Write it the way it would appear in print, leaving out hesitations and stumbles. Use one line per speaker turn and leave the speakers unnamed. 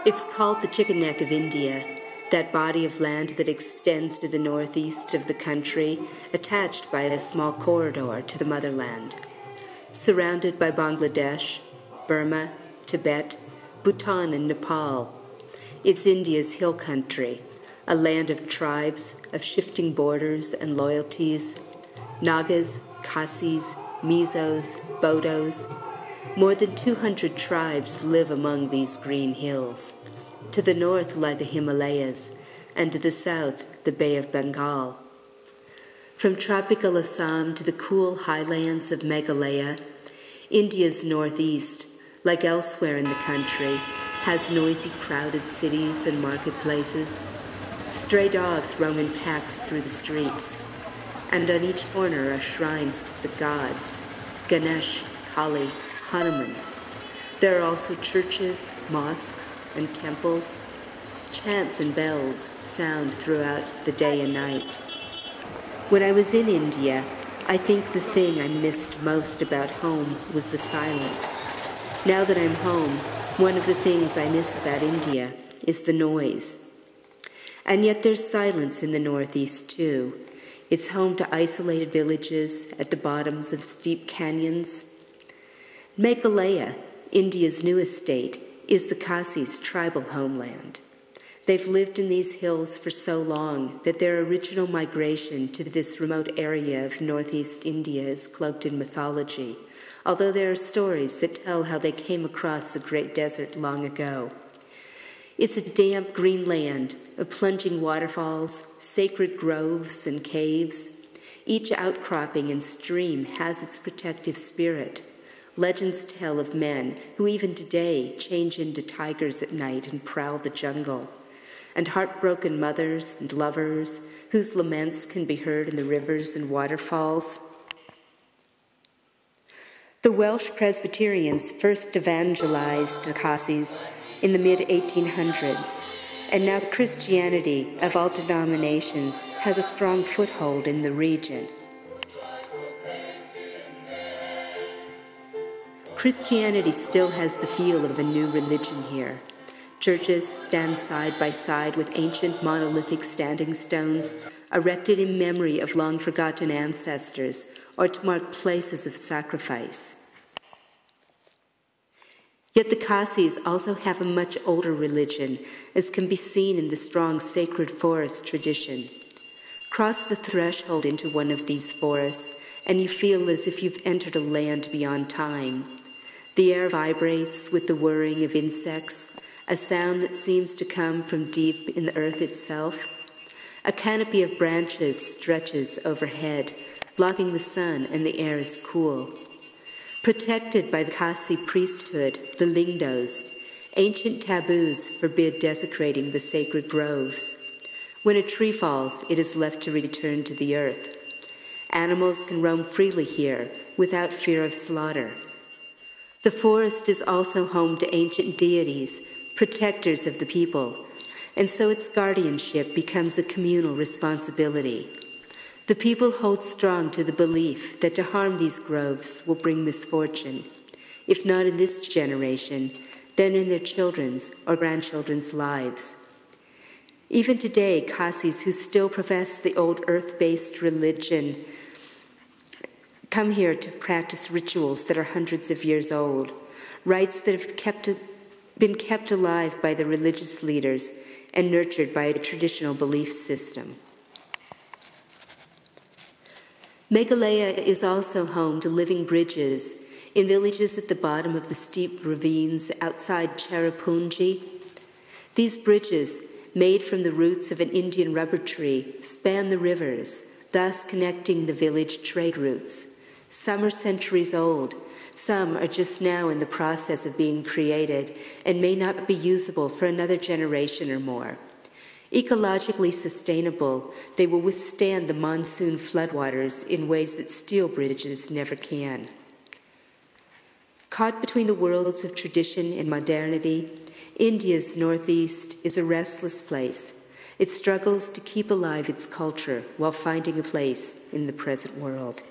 It's called the Chicken Neck of India, that body of land that extends to the northeast of the country, attached by a small corridor to the motherland. Surrounded by Bangladesh, Burma, Tibet, Bhutan, and Nepal, it's India's hill country, a land of tribes, of shifting borders and loyalties, Nagas, Khasis, Mizos, Bodos. More than 200 tribes live among these green hills. To the north lie the Himalayas, and to the south the Bay of Bengal. From tropical Assam to the cool highlands of Meghalaya, India's northeast, like elsewhere in the country, has noisy, crowded cities and marketplaces. Stray dogs roam in packs through the streets, and on each corner are shrines to the gods, Ganesh, Kali, Hanuman. There are also churches, mosques, and temples. Chants and bells sound throughout the day and night. When I was in India, I think the thing I missed most about home was the silence. Now that I'm home, one of the things I miss about India is the noise. And yet there's silence in the northeast too. It's home to isolated villages at the bottoms of steep canyons. Meghalaya, India's newest state, is the Khasis' tribal homeland. They've lived in these hills for so long that their original migration to this remote area of northeast India is cloaked in mythology, although there are stories that tell how they came across the great desert long ago. It's a damp green land of plunging waterfalls, sacred groves, and caves. Each outcropping and stream has its protective spirit. Legends tell of men who even today change into tigers at night and prowl the jungle, and heartbroken mothers and lovers whose laments can be heard in the rivers and waterfalls. The Welsh Presbyterians first evangelized the Khasis in the mid-1800s, and now Christianity of all denominations has a strong foothold in the region. Christianity still has the feel of a new religion here. Churches stand side by side with ancient monolithic standing stones erected in memory of long-forgotten ancestors or to mark places of sacrifice. Yet the Khasis also have a much older religion, as can be seen in the strong sacred forest tradition. Cross the threshold into one of these forests, and you feel as if you've entered a land beyond time. The air vibrates with the whirring of insects, a sound that seems to come from deep in the earth itself. A canopy of branches stretches overhead, blocking the sun, and the air is cool. Protected by the Khasi priesthood, the Lingdos, ancient taboos forbid desecrating the sacred groves. When a tree falls, it is left to return to the earth. Animals can roam freely here without fear of slaughter. The forest is also home to ancient deities, protectors of the people, and so its guardianship becomes a communal responsibility. The people hold strong to the belief that to harm these groves will bring misfortune, if not in this generation, then in their children's or grandchildren's lives. Even today, Khasis who still profess the old earth-based religion come here to practice rituals that are hundreds of years old, rites that have been kept alive by the religious leaders and nurtured by a traditional belief system. Meghalaya is also home to living bridges in villages at the bottom of the steep ravines outside Cherrapunji. These bridges, made from the roots of an Indian rubber tree, span the rivers, thus connecting the village trade routes. Some are centuries old. Some are just now in the process of being created and may not be usable for another generation or more. Ecologically sustainable, they will withstand the monsoon floodwaters in ways that steel bridges never can. Caught between the worlds of tradition and modernity, India's northeast is a restless place. It struggles to keep alive its culture while finding a place in the present world.